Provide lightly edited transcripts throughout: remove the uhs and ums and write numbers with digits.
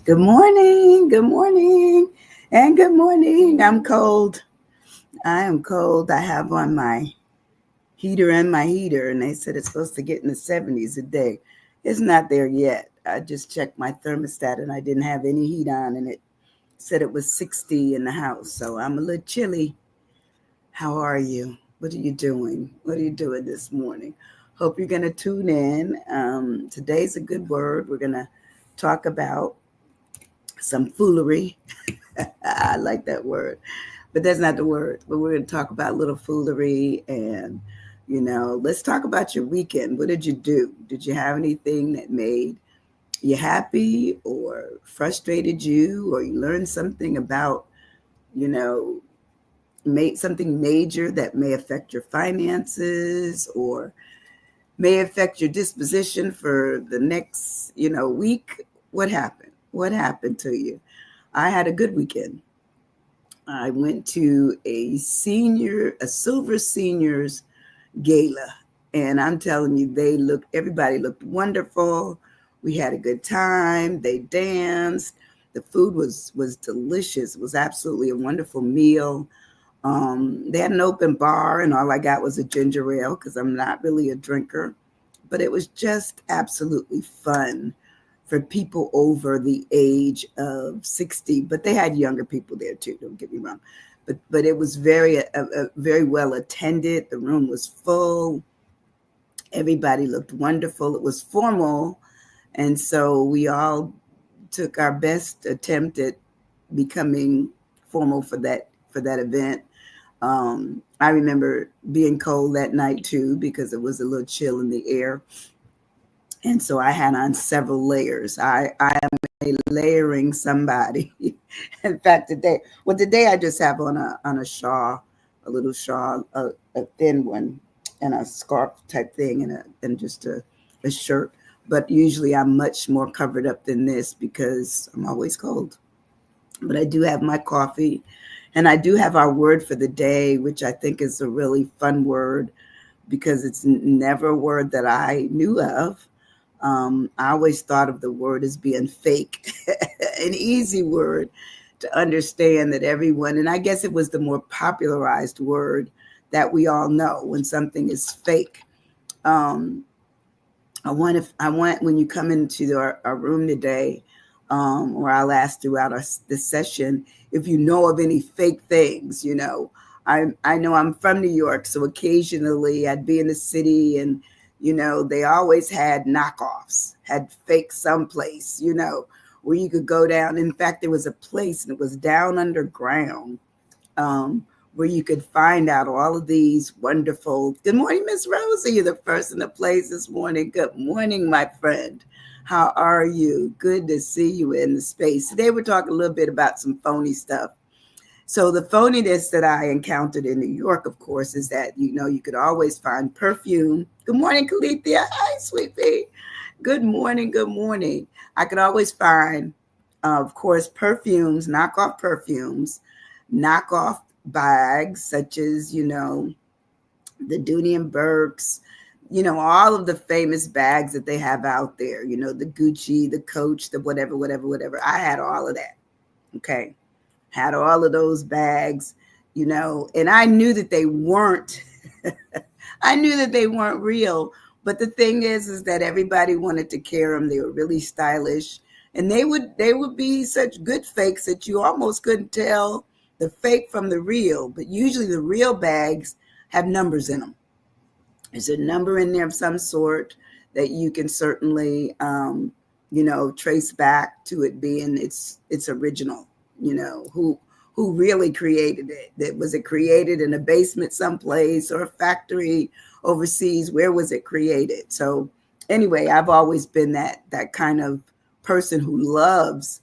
And good morning. I'm cold. I am cold. I have on my heater, and they said it's supposed to get in the 70s today. It's not there yet. I just checked my thermostat, and I didn't have any heat on, and it said it was 60 in the house. So I'm a little chilly. How are you? What are you doing? What are you doing this morning? Hope you're going to tune in. Today's a good word. We're going to talk about some foolery. I like that word, but that's not the word. But we're going to talk about little foolery and, let's talk about your weekend. What did you do? Did you have anything that made you happy or frustrated you, or you learned something about, you know, made something major that may affect your finances or may affect your disposition for the next, week? What happened? What happened to you? I had a good weekend. I went to a silver seniors gala, and I'm telling you, everybody looked wonderful. We had a good time. They danced. The food was delicious. It was absolutely a wonderful meal. They had an open bar, and all I got was a ginger ale because I'm not really a drinker. But it was just absolutely fun for people over the age of 60. But they had younger people there too. Don't get me wrong. But it was very well attended. The room was full. Everybody looked wonderful. It was formal, and so we all took our best attempt at becoming formal for that event. I remember being cold that night too because it was a little chill in the air, and so I had on several layers. I am a layering somebody. In fact, today I just have on a shawl, a little shawl, a thin one, and a scarf type thing, and just a shirt. But usually I'm much more covered up than this because I'm always cold. But I do have my coffee, and I do have our word for the day, which I think is a really fun word because it's never a word that I knew of. I always thought of the word as being fake, an easy word to understand that everyone, and I guess it was the more popularized word that we all know when something is fake. Um, I want when you come into our room today, or I'll ask throughout this session, if you know of any fake things. I know I'm from New York, so occasionally I'd be in the city, and they always had knockoffs, had fake someplace, where you could go down. In fact, there was a place, and it was down underground, um, where you could find out all of these wonderful. Good morning, Miss Rosie. You're the first in the place this morning. Good morning, my friend. How are you? Good to see you in the space. Today we're talking a little bit about some phony stuff. So the phoniness that I encountered in New York, of course, is that you could always find perfume. Good morning, Calithia. Hi, sweetie. Good morning. Good morning. I could always find, of course, knockoff bags, such as the Dooney and Burks, all of the famous bags that they have out there. The Gucci, the Coach, the whatever, whatever, whatever. I had all of that. Okay. Had all of those bags, and I knew that they weren't, I knew that they weren't real. But the thing is that everybody wanted to carry them. They were really stylish, and they would be such good fakes that you almost couldn't tell the fake from the real. But usually the real bags have numbers in them. There's a number in there of some sort that you can certainly, trace back to it being its original. Who really created it? That was it created in a basement someplace or a factory overseas? Where was it created? So anyway, I've always been that kind of person who loves,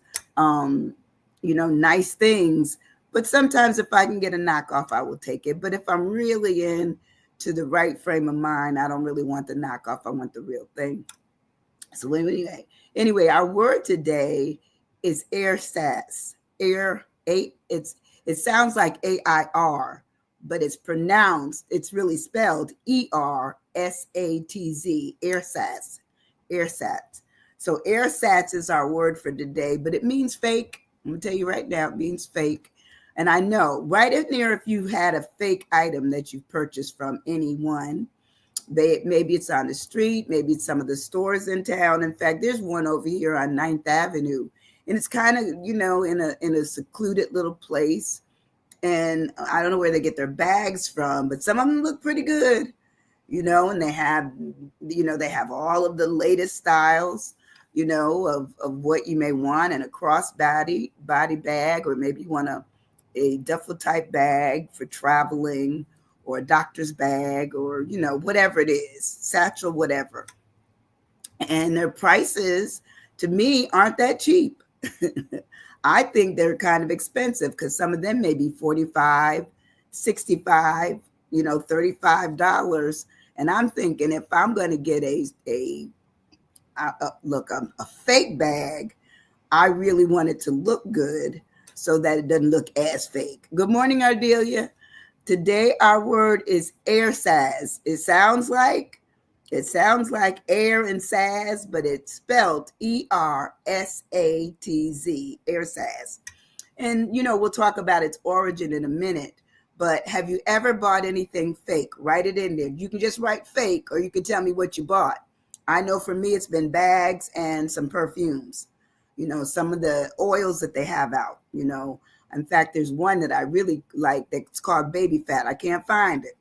nice things. But sometimes if I can get a knockoff, I will take it. But if I'm really in to the right frame of mind, I don't really want the knockoff. I want the real thing. So anyway, our word today is ERSATZ. It sounds like AIR, but it's really spelled ERSATZ. ERSATZ. So ERSATZ is our word for today, but it means fake. I'm going to tell you right now, it means fake. And I know right in there, if you had a fake item that you've purchased from anyone, maybe it's on the street, maybe it's some of the stores in town. In fact, there's one over here on 9th Avenue, and it's kind of, in a secluded little place. And I don't know where they get their bags from, but some of them look pretty good, and they have all of the latest styles, of what you may want in a crossbody bag, or maybe you want a duffel type bag for traveling, or a doctor's bag, or, whatever it is, satchel, whatever. And their prices, to me, aren't that cheap. I think they're kind of expensive because some of them may be $45, $65, $35. And I'm thinking, if I'm going to get a fake bag, I really want it to look good so that it doesn't look as fake. Good morning, Ardelia. Today, our word is ERSATZ. It sounds like air and saz, but it's spelled ERSATZ, ERSATZ. And, we'll talk about its origin in a minute. But have you ever bought anything fake? Write it in there. You can just write fake, or you can tell me what you bought. I know for me, it's been bags and some perfumes, some of the oils that they have out, In fact, there's one that I really like that's called Baby Fat. I can't find it,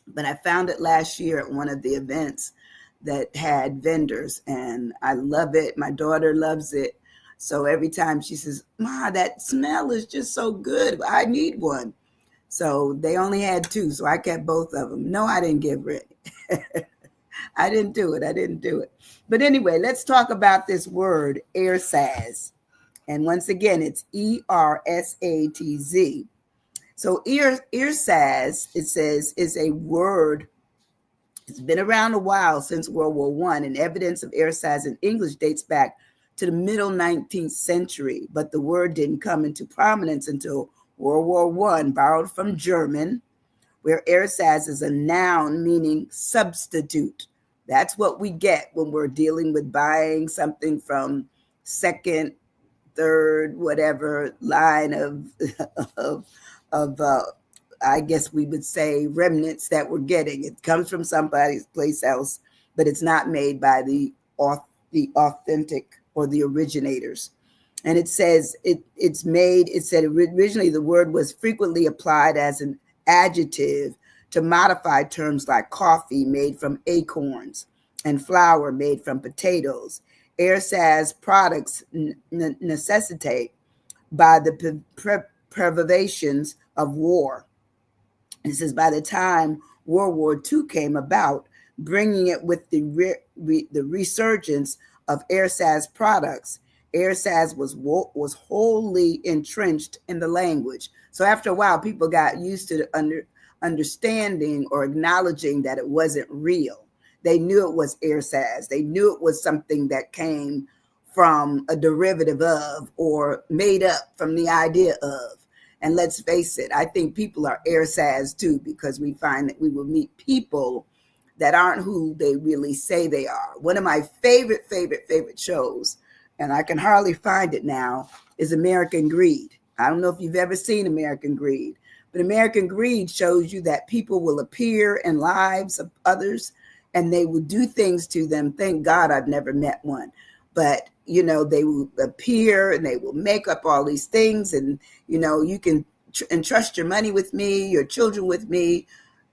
but I found it last year at one of the events that had vendors, and I love it. My daughter loves it. So every time she says, "Ma, that smell is just so good. I need one." So they only had 2, so I kept both of them. No, I didn't get rid. I didn't do it. But anyway, let's talk about this word, ERSATZ. And once again, it's ERSATZ. So ERSATZ, it says, is a word. It's been around a while, since World War I, and evidence of ERSATZ in English dates back to the middle 19th century. But the word didn't come into prominence until World War I, borrowed from German, where ERSATZ is a noun meaning substitute. That's what we get when we're dealing with buying something from second, third, whatever line of I guess we would say remnants that we're getting. It comes from somebody's place else, but it's not made by the authentic or the originators. And it says it said originally the word was frequently applied as an adjective to modify terms like coffee made from acorns and flour made from potatoes. ERSATZ products necessitate by the privations of war. It says by the time World War II came about, bringing it with the resurgence of ERSATZ products, ERSATZ was wholly entrenched in the language. So after a while, people got used to understanding or acknowledging that it wasn't real. They knew it was ERSATZ. They knew it was something that came from a derivative of, or made up from the idea of. And let's face it, I think people are ERSATZ too, because we find that we will meet people that aren't who they really say they are. One of my favorite shows, and I can hardly find it now, is American Greed. I don't know if you've ever seen American Greed, but American Greed shows you that people will appear in lives of others and they will do things to them. Thank God I've never met one. But, they will appear and they will make up all these things. And, you can entrust your money with me, your children with me,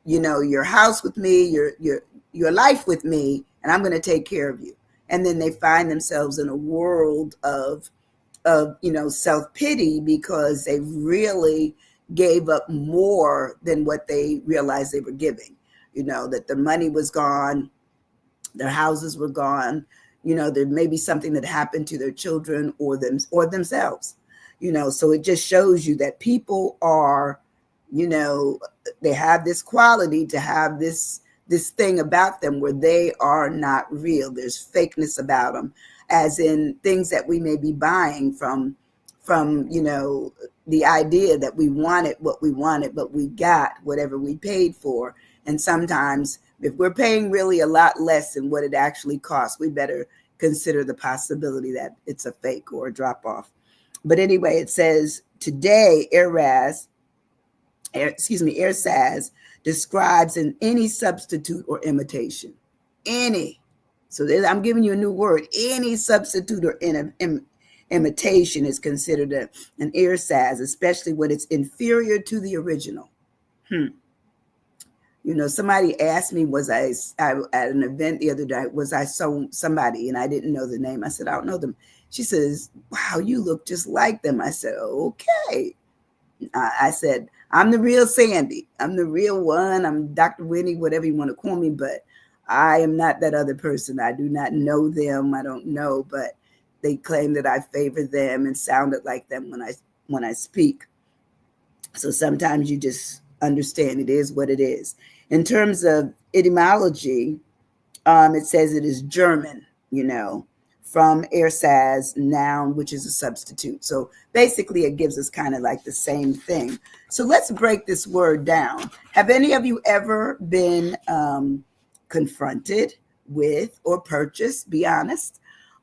your house with me, your life with me, and I'm going to take care of you. And then they find themselves in a world of self-pity because they really gave up more than what they realized they were giving. That their money was gone, their houses were gone. There may be something that happened to their children or themselves. So it just shows you that people are, they have this quality to have this thing about them where they are not real. There's fakeness about them, as in things that we may be buying from the idea that we wanted what we wanted, but we got whatever we paid for. And sometimes if we're paying really a lot less than what it actually costs, we better consider the possibility that it's a fake or a drop off. But anyway, it says today, ERSATZ describes in any substitute or imitation. Any. So I'm giving you a new word. Any substitute or imitation is considered an ERSATZ, especially when it's inferior to the original. You know, somebody asked me, was I at an event the other day, was I somebody, and I didn't know the name. I said, I don't know them. She says, wow, you look just like them. I said, okay. I said, I'm the real Sandy. I'm the real one. I'm Dr. Winnie, whatever you want to call me, but I am not that other person. I do not know them. I don't know, but they claim that I favor them and sounded like them when I speak. So sometimes you just understand it is what it is. In terms of etymology, it says it is German, you know, from ERSATZ, noun, which is a substitute. So basically it gives us kind of like the same thing. So let's break this word down. Have any of you ever been confronted with or purchased, be honest,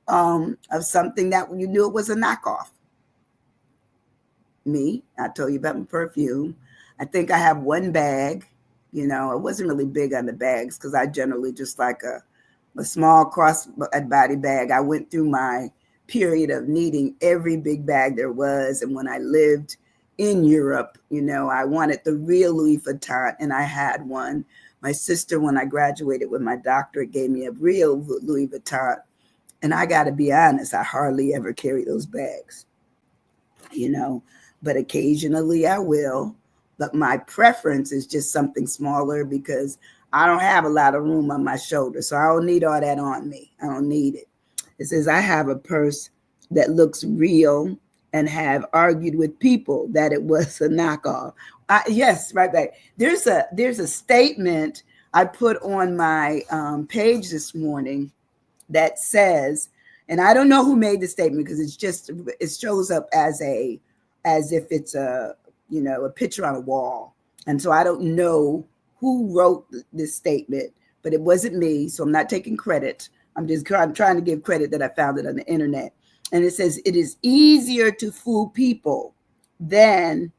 of something that you knew it was a knockoff? Me, I told you about my perfume. I think I have one bag. You know, I wasn't really big on the bags because I generally just like a small crossbody bag. I went through my period of needing every big bag there was. And when I lived in Europe, you know, I wanted the real Louis Vuitton, and I had one. My sister, when I graduated with my doctorate, gave me a real Louis Vuitton. And I got to be honest, I hardly ever carry those bags, you know, but occasionally I will. But my preference is just something smaller because I don't have a lot of room on my shoulder. So I don't need all that on me. I don't need it. It says I have a purse that looks real and have argued with people that it was a knockoff. Yes, right back. There's a statement I put on my page this morning that says, and I don't know who made the statement because it shows up as if it's a picture on a wall. And so I don't know who wrote this statement, but it wasn't me. So I'm not taking credit. I'm trying to give credit that I found it on the internet. And it says, it is easier to fool people than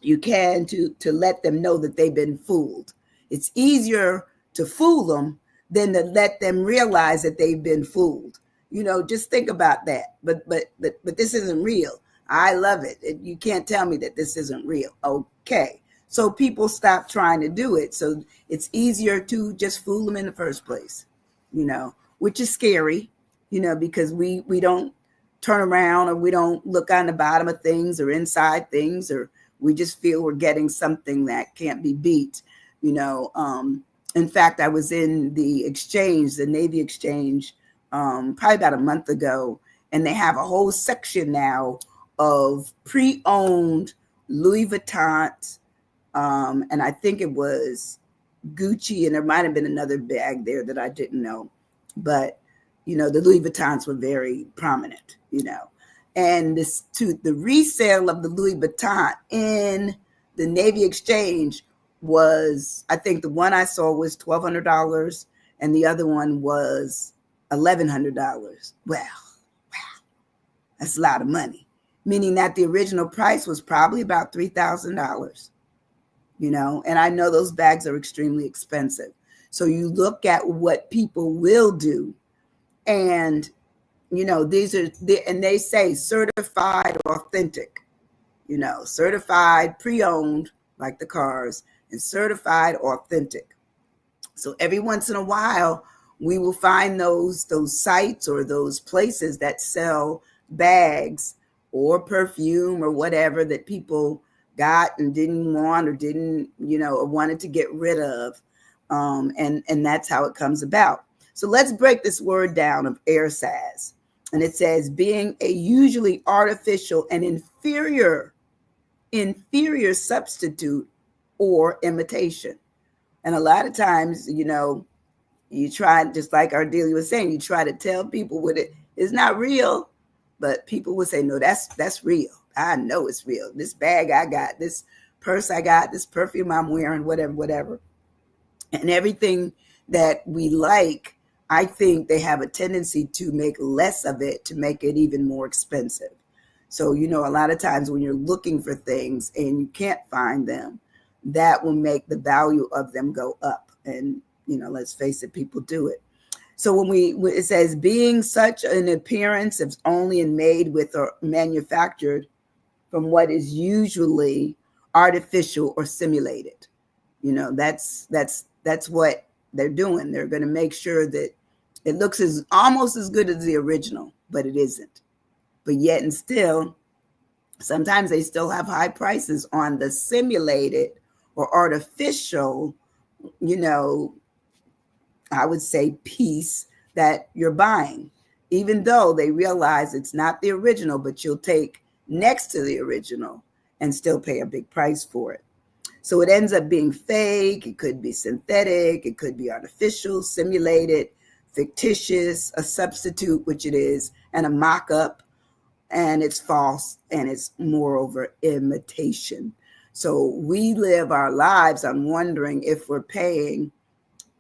you can to let them know that they've been fooled. It's easier to fool them than to let them realize that they've been fooled. You know, just think about that. But this isn't real. I love it. You can't tell me that this isn't real. Okay. So people stop trying to do it. So it's easier to just fool them in the first place, you know, which is scary, you know, because we don't turn around or we don't look on the bottom of things or inside things, or we just feel we're getting something that can't be beat, you know. In fact, I was in the Navy exchange, probably about a month ago, and they have a whole section now of pre-owned Louis Vuittons, and I think it was Gucci, and there might have been another bag there that I didn't know, but you know, the Louis Vuittons were very prominent, you know, and the resale of the Louis Vuitton in the Navy exchange was, I think the one I saw was $1,200 and the other one was $1,100. Well, that's a lot of money. Meaning that the original price was probably about $3,000, you know, and I know those bags are extremely expensive. So you look at what people will do, and, you know, and they say certified authentic, you know, certified pre-owned, like the cars, and certified authentic. So every once in a while, we will find those sites or those places that sell bags or perfume or whatever that people got and didn't want or didn't, you know, or wanted to get rid of. And that's how it comes about. So let's break this word down of ERSATZ. And it says being a usually artificial and inferior substitute or imitation. And a lot of times, you know, you try, just like Ardelia was saying, you try to tell people what it is not real, but people will say, no, that's real. I know it's real. This bag I got, this purse I got, this perfume I'm wearing, whatever. And everything that we like I think they have a tendency to make less of it to make it even more expensive. So, a lot of times when you're looking for things and you can't find them, that will make the value of them go up. And, let's face it, people do it. So when it says being such an appearance is only made with or manufactured from what is usually artificial or simulated. That's what they're doing. They're going to make sure that it looks almost as good as the original, but it isn't. But yet and still, sometimes they still have high prices on the simulated or artificial, I would say piece that you're buying, even though they realize it's not the original, but you'll take next to the original and still pay a big price for it. So it ends up being fake. It could be synthetic. It could be artificial, simulated, fictitious, a substitute, which it is, and a mock-up, and it's false, and it's moreover imitation. So we live our lives on wondering if we're paying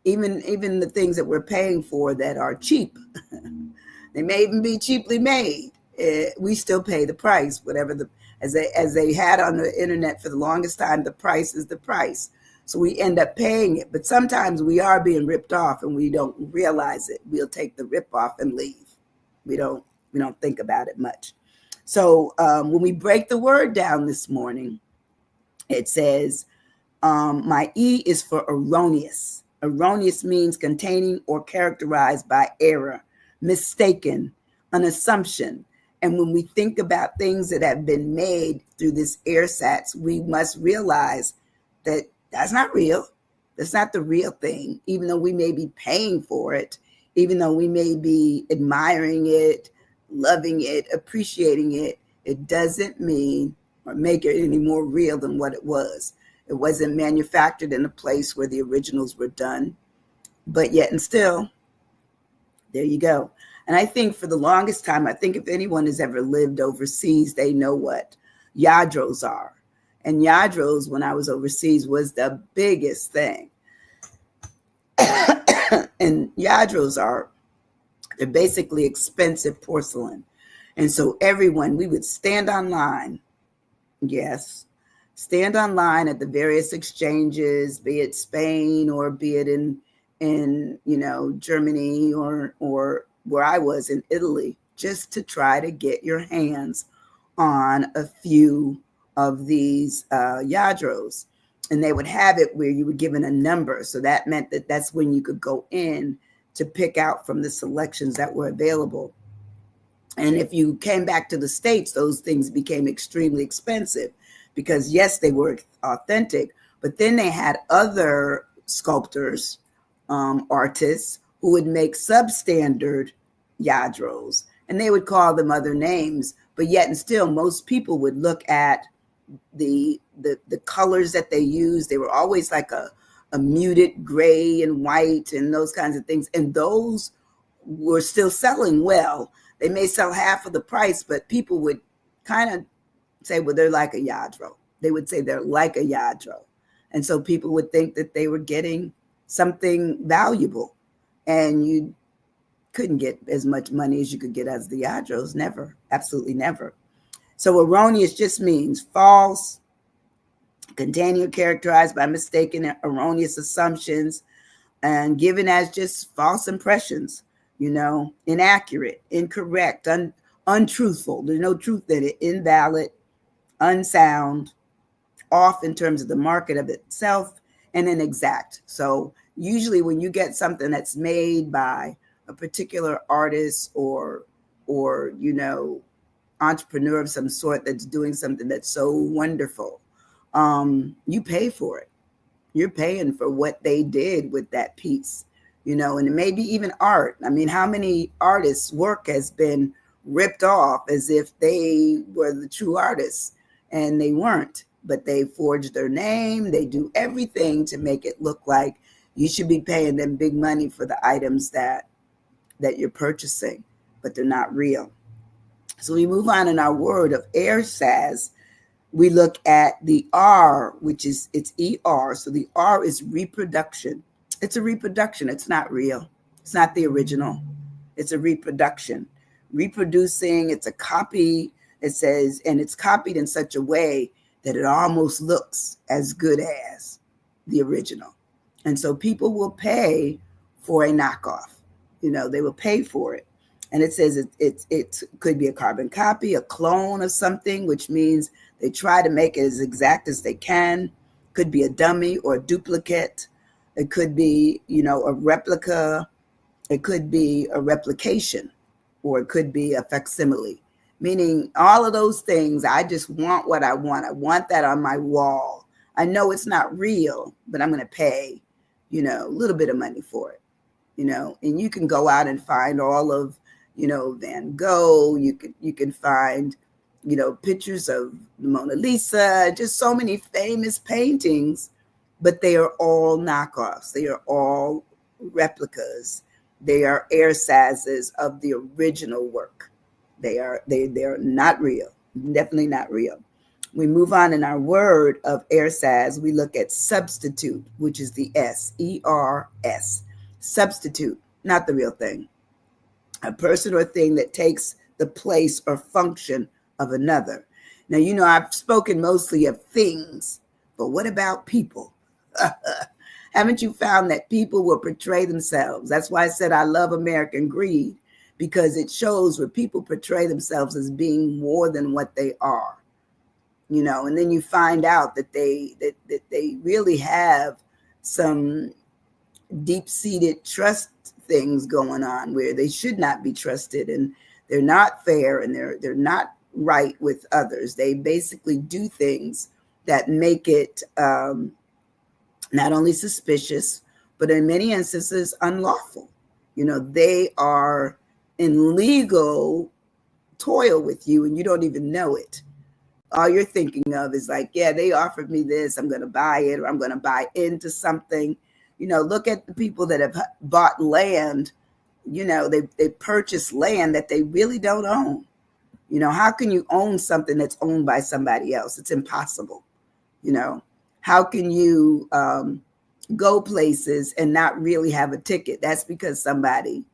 even the things that we're paying for that are cheap. They may even be cheaply made. We still pay the price, whatever as they had on the internet for the longest time, the price is the price. So we end up paying it. But sometimes we are being ripped off and we don't realize it. We'll take the rip off and leave. We don't think about it much. So when we break the word down this morning, it says, my E is for erroneous. Erroneous means containing or characterized by error, mistaken, an assumption. And when we think about things that have been made through this ERSATZ, we must realize that that's not real. That's not the real thing, even though we may be paying for it, even though we may be admiring it, loving it, appreciating it. It doesn't mean or make it any more real than what it was. It wasn't manufactured in a place where the originals were done, but yet and still, there you go. And I think for the longest time, I think if anyone has ever lived overseas, they know what Yadros are. And Yadros, when I was overseas, was the biggest thing. And Yadros they're basically expensive porcelain. And so we would stand online. Yes. Stand online at the various exchanges, be it Spain or be it in Germany or where I was in Italy, just to try to get your hands on a few of these Yadros. And they would have it where you were given a number. So that meant that's when you could go in to pick out from the selections that were available. And if you came back to the States, those things became extremely expensive. Because yes, they were authentic, but then they had other sculptors, artists who would make substandard Yadros, and they would call them other names. But yet and still, most people would look at the colors that they used. They were always like a muted gray and white and those kinds of things. And those were still selling well. They may sell half of the price, but people would kind of say, well, they're like a Yadro. They would say they're like a Yadro. And so people would think that they were getting something valuable. And you couldn't get as much money as you could get as the Yadros. Never. Absolutely never. So erroneous just means false, containing or characterized by mistaken and erroneous assumptions, and given as just false impressions, inaccurate, incorrect, untruthful. There's no truth in it, invalid, unsound, off in terms of the market of itself, and inexact. So usually when you get something that's made by a particular artist or entrepreneur of some sort that's doing something that's so wonderful, you pay for it. You're paying for what they did with that piece, and it may be even art. I mean, how many artists' work has been ripped off as if they were the true artists, and they weren't, but they forged their name. They do everything to make it look like you should be paying them big money for the items that you're purchasing, but they're not real. So we move on in our word of ERSATZ. We look at the R, which it's ER. So the R is reproduction. It's a reproduction. It's not real. It's not the original. It's a reproduction. Reproducing, it's a copy. It says, and it's copied in such a way that it almost looks as good as the original. And so people will pay for a knockoff. They will pay for it. And it says it could be a carbon copy, a clone of something, which means they try to make it as exact as they can. Could be a dummy or a duplicate. It could be, a replica. It could be a replication, or it could be a facsimile, meaning all of those things. I just want what I want. I want that on my wall. I know it's not real, but I'm going to pay, a little bit of money for it, and you can go out and find all of, Van Gogh. You can find, pictures of the Mona Lisa, just so many famous paintings, but they are all knockoffs. They are all replicas. They are ERSATZs of the original work. They're not real, definitely not real. We move on in our word of ERSATZ. We look at substitute, which is the S, E-R-S. Substitute, not the real thing. A person or thing that takes the place or function of another. Now, I've spoken mostly of things, but what about people? Haven't you found that people will portray themselves? That's why I said I love American Greed, because it shows where people portray themselves as being more than what they are. And then you find out that they really have some deep-seated trust things going on where they should not be trusted, and they're not fair, and they're not right with others. They basically do things that make it not only suspicious, but in many instances unlawful. They are in legal toil with you, and you don't even know it. All you're thinking of is like, yeah, they offered me this, I'm going to buy it, or I'm going to buy into something. Look at the people that have bought land. They purchase land that they really don't own. How can you own something that's owned by somebody else? It's impossible. How can you go places and not really have a ticket? That's because somebody,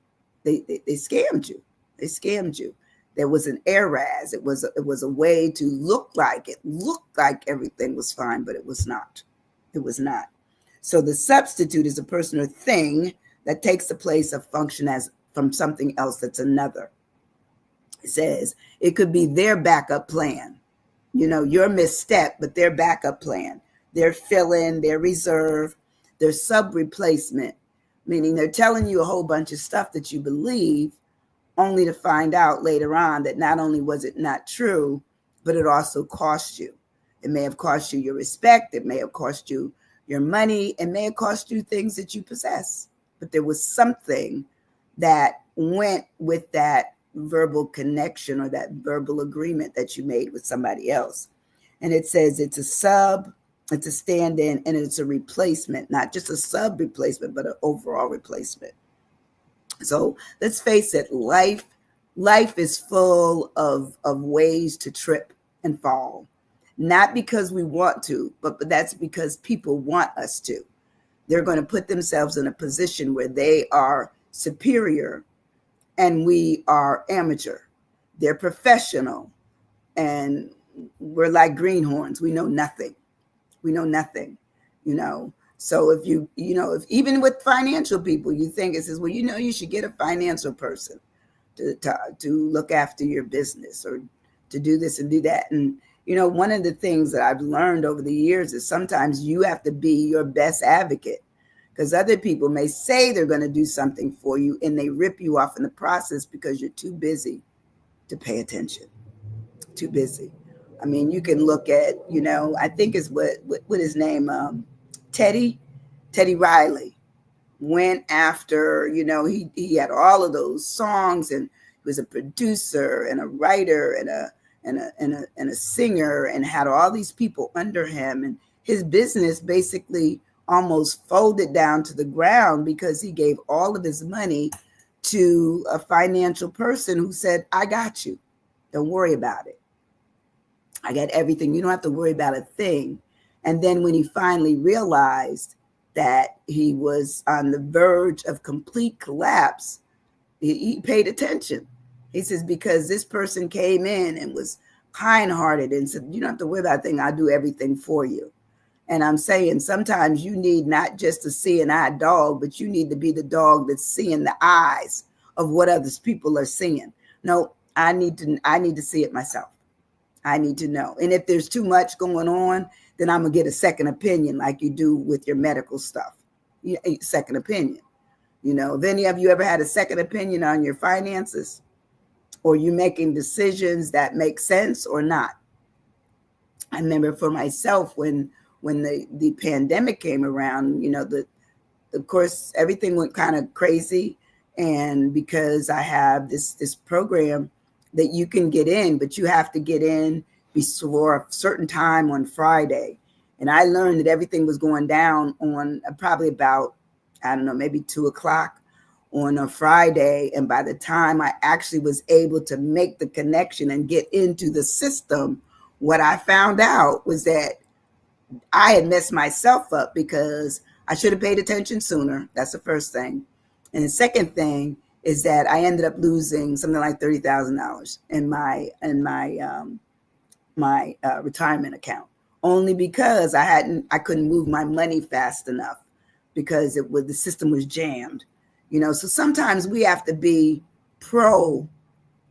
they scammed you. They scammed you. There was an ERSATZ. It was a way to look like everything was fine, but it was not. It was not. So the substitute is a person or thing that takes the place of function as from something else that's another. It says it could be their backup plan. Your misstep, but their backup plan. Their fill-in, their reserve, their sub-replacement, meaning they're telling you a whole bunch of stuff that you believe, only to find out later on that not only was it not true, but it also cost you. It may have cost you your respect. It may have cost you your money. It may have cost you things that you possess. But there was something that went with that verbal connection or that verbal agreement that you made with somebody else. And it says it's a sub, it's a stand-in, and it's a replacement, not just a sub replacement, but an overall replacement. So let's face it, life is full of ways to trip and fall. Not because we want to, but that's because people want us to. They're going to put themselves in a position where they are superior and we are amateur. They're professional and we're like greenhorns. We know nothing. We know nothing, So if if even with financial people, you think it says, well, you should get a financial person to look after your business or to do this and do that. And, one of the things that I've learned over the years is sometimes you have to be your best advocate, because other people may say they're going to do something for you and they rip you off in the process because you're too busy to pay attention. Too busy. I mean, you can look at, I think it's what his name, Teddy Riley went after, he had all of those songs, and he was a producer and a writer and a singer, and had all these people under him, and his business basically almost folded down to the ground because he gave all of his money to a financial person who said, I got you. Don't worry about it. I got everything. You don't have to worry about a thing. And then when he finally realized that he was on the verge of complete collapse, he paid attention. He says, because this person came in and was kind-hearted and said, you don't have to worry about a thing. I'll do everything for you. And I'm saying sometimes you need not just a seeing eye dog, but you need to be the dog that's seeing the eyes of what others people are seeing. No, I need to see it myself. I need to know. And if there's too much going on, then I'm going to get a second opinion like you do with your medical stuff. Second opinion. Have any of you ever had a second opinion on your finances? Or you making decisions that make sense or not? I remember for myself when the pandemic came around, of course, everything went kind of crazy. And because I have this program that you can get in, but you have to get in before a certain time on Friday. And I learned that everything was going down on probably about, I don't know, maybe 2:00 on a Friday. And by the time I actually was able to make the connection and get into the system, what I found out was that I had messed myself up because I should have paid attention sooner. That's the first thing. And the second thing is that I ended up losing something like $30,000 in my retirement account, only because I couldn't move my money fast enough because the system was jammed. So sometimes we have to be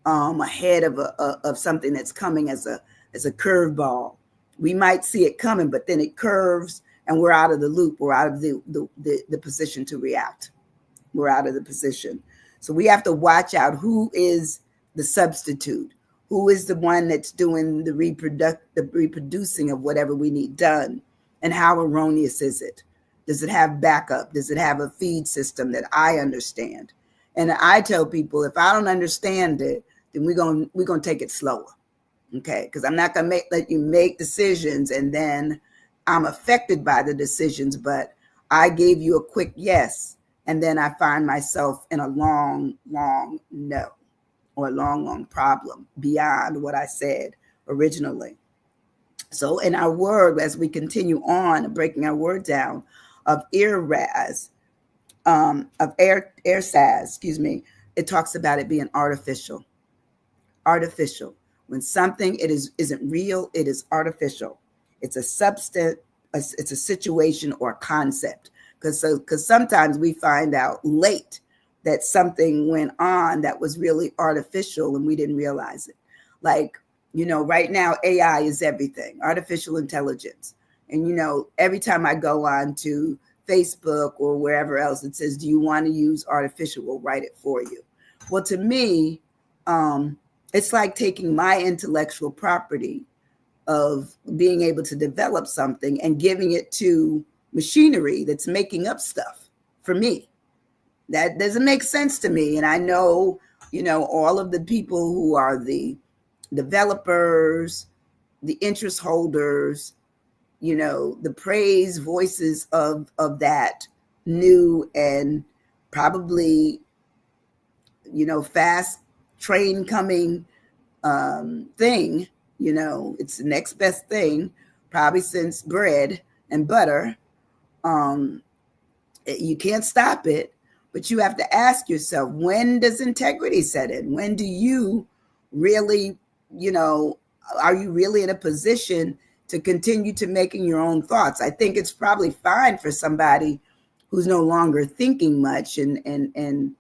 ahead of something that's coming as a curveball. We might see it coming, but then it curves and we're out of the loop. We're out of the position to react. We're out of the position. So we have to watch out who is the substitute, who is the one that's doing the reproducing of whatever we need done, and how erroneous is it? Does it have backup? Does it have a feed system that I understand? And I tell people, if I don't understand it, then we're gonna take it slower, okay? Because I'm not gonna let you make decisions and then I'm affected by the decisions, but I gave you a quick yes, and then I find myself in a long, long no, or a long, long problem beyond what I said originally. So in our word, as we continue on breaking our word down of ERSATZ, it talks about it being artificial. Artificial. When something isn't real, it is artificial. It's a substance, it's a situation or a concept. Because sometimes we find out late that something went on that was really artificial and we didn't realize it. Like, right now, AI is everything, artificial intelligence. And, every time I go on to Facebook or wherever else, it says, do you want to use artificial? We'll write it for you. Well, to me, it's like taking my intellectual property of being able to develop something and giving it to machinery that's making up stuff for me. That doesn't make sense to me. And I know, all of the people who are the developers, the interest holders, the praise voices of that new and probably, fast train coming thing, it's the next best thing, probably since bread and butter. You can't stop it, but you have to ask yourself, when does integrity set in? When do you really, are you really in a position to continue to making your own thoughts? I think it's probably fine for somebody who's no longer thinking much and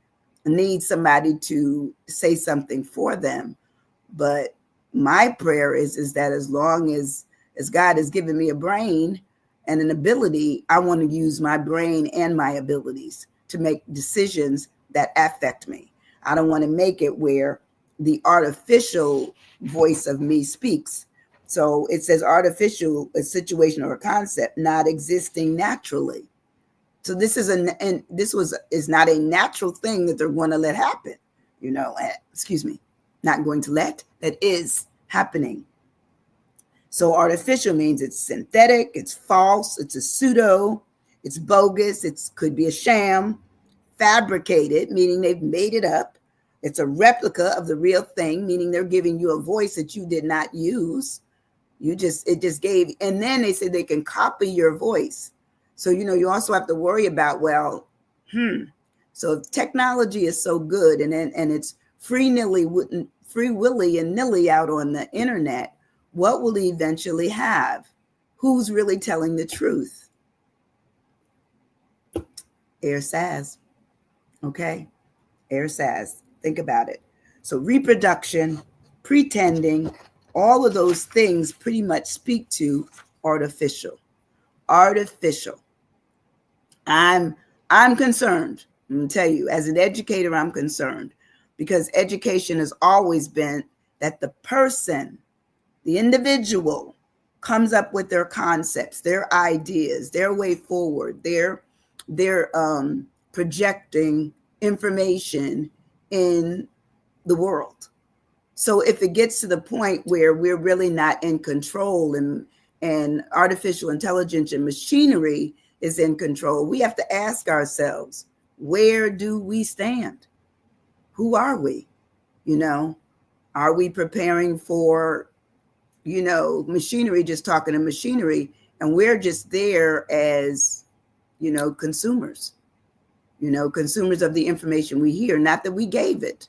needs somebody to say something for them. But my prayer is that as long as God has given me a brain and an ability, I want to use my brain and my abilities to make decisions that affect me. I don't want to make it where the artificial voice of me speaks. So it says artificial, a situation or a concept not existing naturally. So this is is not a natural thing that they're going to let happen. Not going to let, that is happening. So artificial means it's synthetic, it's false, it's a pseudo, it's bogus, it could be a sham, fabricated, meaning they've made it up. It's a replica of the real thing, meaning they're giving you a voice that you did not use. It just gave, and then they say they can copy your voice. So, you also have to worry about, well, so if technology is so good and it's free willy and nilly out on the internet, what will he eventually have? Who's really telling the truth? ERSATZ. Okay. ERSATZ. Think about it. So reproduction, pretending, all of those things pretty much speak to artificial. Artificial. I'm concerned. I'm gonna tell you, as an educator, I'm concerned because education has always been that the person, the individual, comes up with their concepts, their ideas, their way forward, their projecting information in the world. So if it gets to the point where we're really not in control and artificial intelligence and machinery is in control, we have to ask ourselves, where do we stand? Who are we? Are we preparing for, machinery, just talking to machinery, and we're just there as, consumers, consumers of the information we hear, not that we gave it,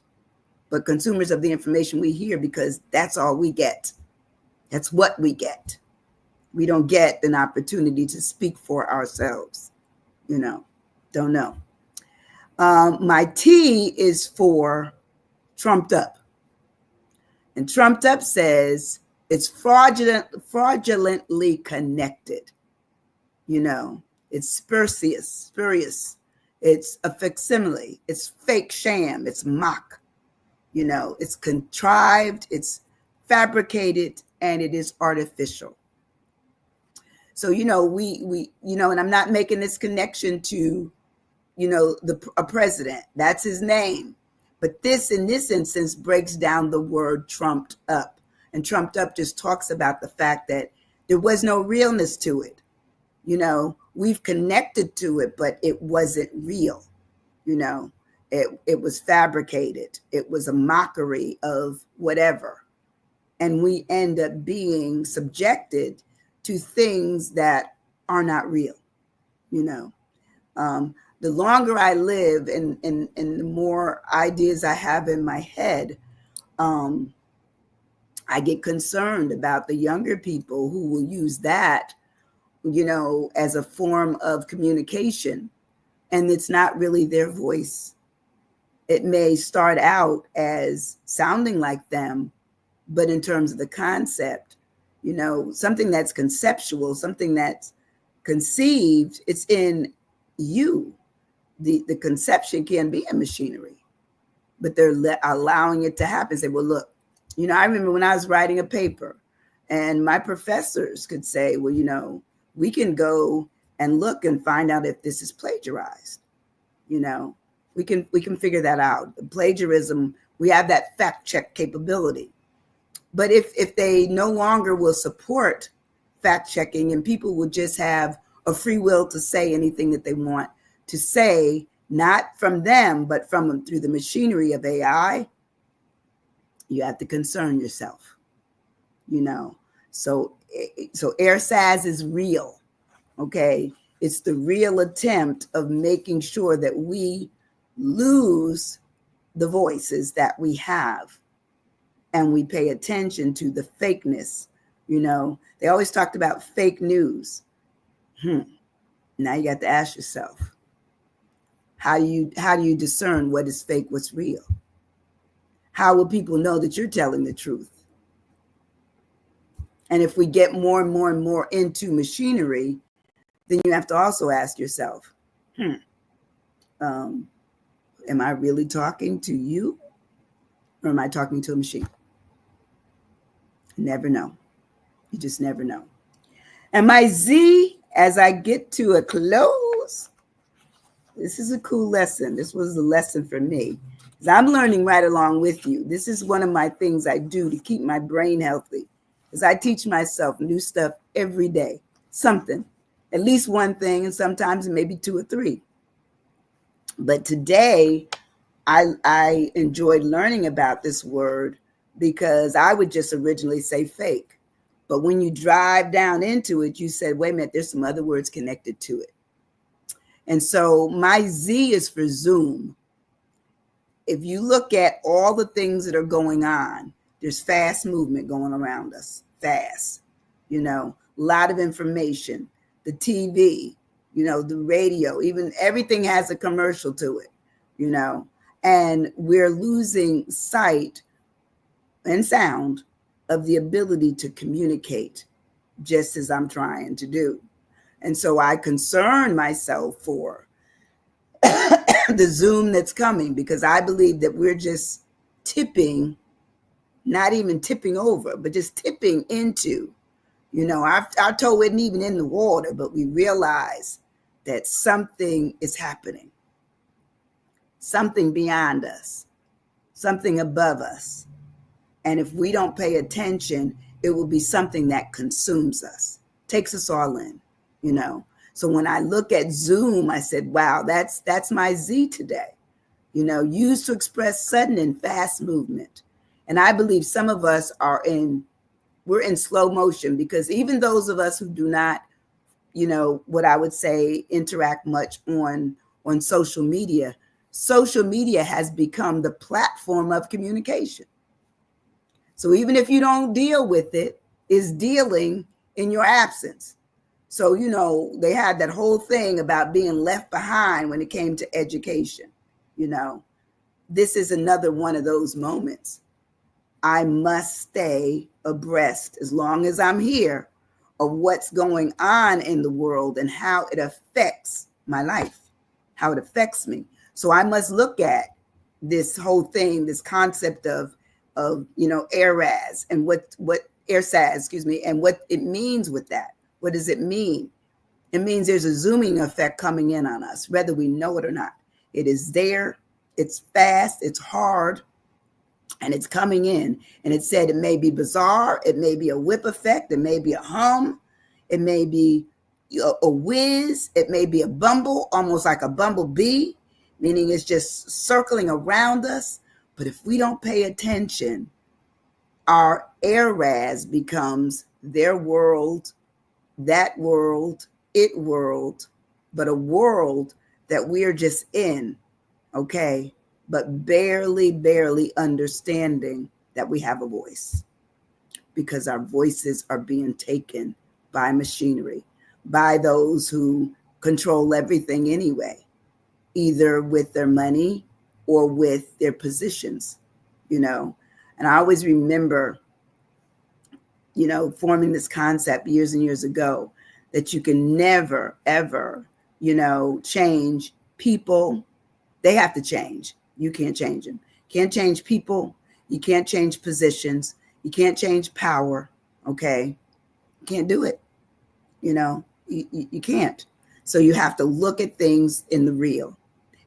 but consumers of the information we hear because that's all we get. That's what we get. We don't get an opportunity to speak for ourselves. Don't know. My T is for trumped up. And trumped up says it's fraudulently connected. It's spurious. It's a facsimile. It's fake sham. It's mock. It's contrived. It's fabricated, and it is artificial. So, we and I'm not making this connection to, a president. That's his name. But this, in this instance, breaks down the word trumped up. And trumped up just talks about the fact that there was no realness to it. We've connected to it, but it wasn't real. It was fabricated. It was a mockery of whatever. And we end up being subjected to things that are not real. The longer I live and the more ideas I have in my head, I get concerned about the younger people who will use that, as a form of communication. And it's not really their voice. It may start out as sounding like them, but in terms of the concept, something that's conceptual, something that's conceived, it's in you. The conception can be a machinery, but they're allowing it to happen. Say, well, look, I remember when I was writing a paper and my professors could say, well, we can go and look and find out if this is plagiarized. We can figure that out. Plagiarism, we have that fact check capability. But if they no longer will support fact checking and people will just have a free will to say anything that they want to say, not from them, but through the machinery of AI, you have to concern yourself, So ERSATZ is real, okay? It's the real attempt of making sure that we lose the voices that we have and we pay attention to the fakeness. They always talked about fake news. Now you got to ask yourself, how do you discern what is fake, what's real? How will people know that you're telling the truth? And if we get more and more and more into machinery, then you have to also ask yourself, am I really talking to you or am I talking to a machine? Never know. You just never know. And my Z, as I get to a close, this is a cool lesson. This was a lesson for me. Because I'm learning right along with you. This is one of my things I do to keep my brain healthy. Because I teach myself new stuff every day. Something. At least one thing, and sometimes maybe two or three. But today, I enjoyed learning about this word because I would just originally say fake. But when you drive down into it, you said, wait a minute, there's some other words connected to it. And so my Z is for Zoom. If you look at all the things that are going on, there's fast movement going around us, fast, a lot of information, the TV, the radio, even everything has a commercial to it, and we're losing sight and sound of the ability to communicate just as I'm trying to do. And so I concern myself for the Zoom that's coming, because I believe that we're just tipping, not even tipping over, but just tipping into, our toe isn't even in the water, but we realize that something is happening, something beyond us, something above us. And if we don't pay attention, it will be something that consumes us, takes us all in, So when I look at Zoom, I said, wow, that's my Z today, used to express sudden and fast movement. And I believe some of us we're in slow motion, because even those of us who do not, what I would say, interact much on social media has become the platform of communication. So even if you don't deal with it, it's dealing in your absence. So, they had that whole thing about being left behind when it came to education. This is another one of those moments. I must stay abreast, as long as I'm here, of what's going on in the world and how it affects my life, how it affects me. So I must look at this whole thing, this concept of ERSATZ and what ERSATZ, and what it means with that. What does it mean? It means there's a zooming effect coming in on us, whether we know it or not. It is there. It's fast. It's hard. And it's coming in. And it said it may be bizarre. It may be a whip effect. It may be a hum. It may be a whiz. It may be a bumble, almost like a bumblebee, meaning it's just circling around us. But if we don't pay attention, our ERSATZ becomes their world, that world, it world, but a world that we're just in, okay, but barely understanding that we have a voice, because our voices are being taken by machinery, by those who control everything anyway, either with their money or with their positions, And I always remember, forming this concept years and years ago, that you can never, ever, change people. They have to change. You can't change them. Can't change people. You can't change positions. You can't change power. Okay. You can't do it. You can't. So you have to look at things in the real.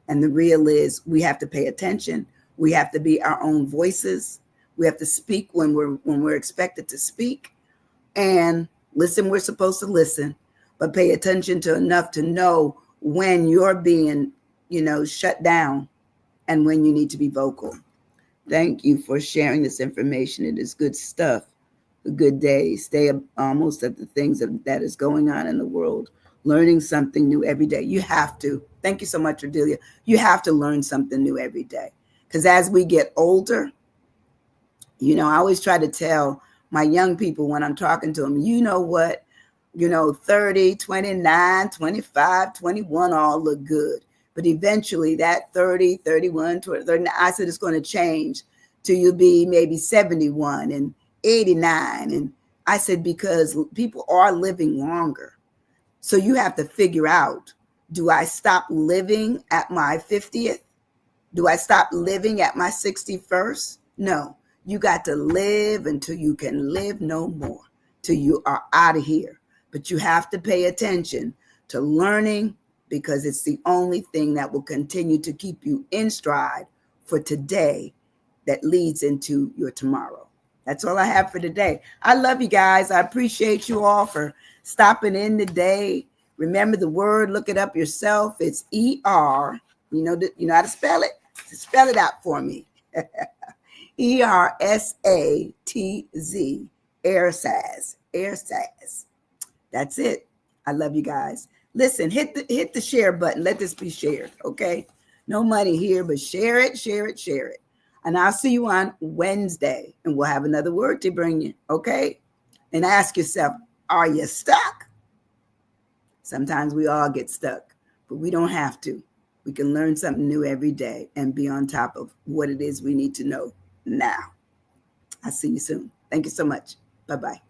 And the real is we have to pay attention. We have to be our own voices. We have to speak when we're expected to speak, and listen. We're supposed to listen, but pay attention to enough to know when you're being, shut down, and when you need to be vocal. Thank you for sharing this information. It is good stuff. A good day. Stay almost at the things that is going on in the world. Learning something new every day. You have to. Thank you so much, Adelia. You have to learn something new every day. Because as we get older, I always try to tell my young people when I'm talking to them, what, 30, 29, 25, 21 all look good. But eventually that 30, 31, 20, 39, I said it's going to change till you be maybe 71 and 89. And I said, because people are living longer. So you have to figure out, do I stop living at my 50th? Do I stop living at my 61st? No, you got to live until you can live no more, till you are out of here. But you have to pay attention to learning, because it's the only thing that will continue to keep you in stride for today that leads into your tomorrow. That's all I have for today. I love you guys. I appreciate you all for stopping in today. Remember the word, look it up yourself. It's ER. You know how to spell it? Spell it out for me. ERSATZ. ERSATZ. ERSATZ. That's it. I love you guys. Listen, hit the share button. Let this be shared, okay? No money here, but share it, share it, share it. And I'll see you on Wednesday, and we'll have another word to bring you, okay? And ask yourself, are you stuck? Sometimes we all get stuck, but we don't have to. We can learn something new every day and be on top of what it is we need to know now. I'll see you soon. Thank you so much. Bye-bye.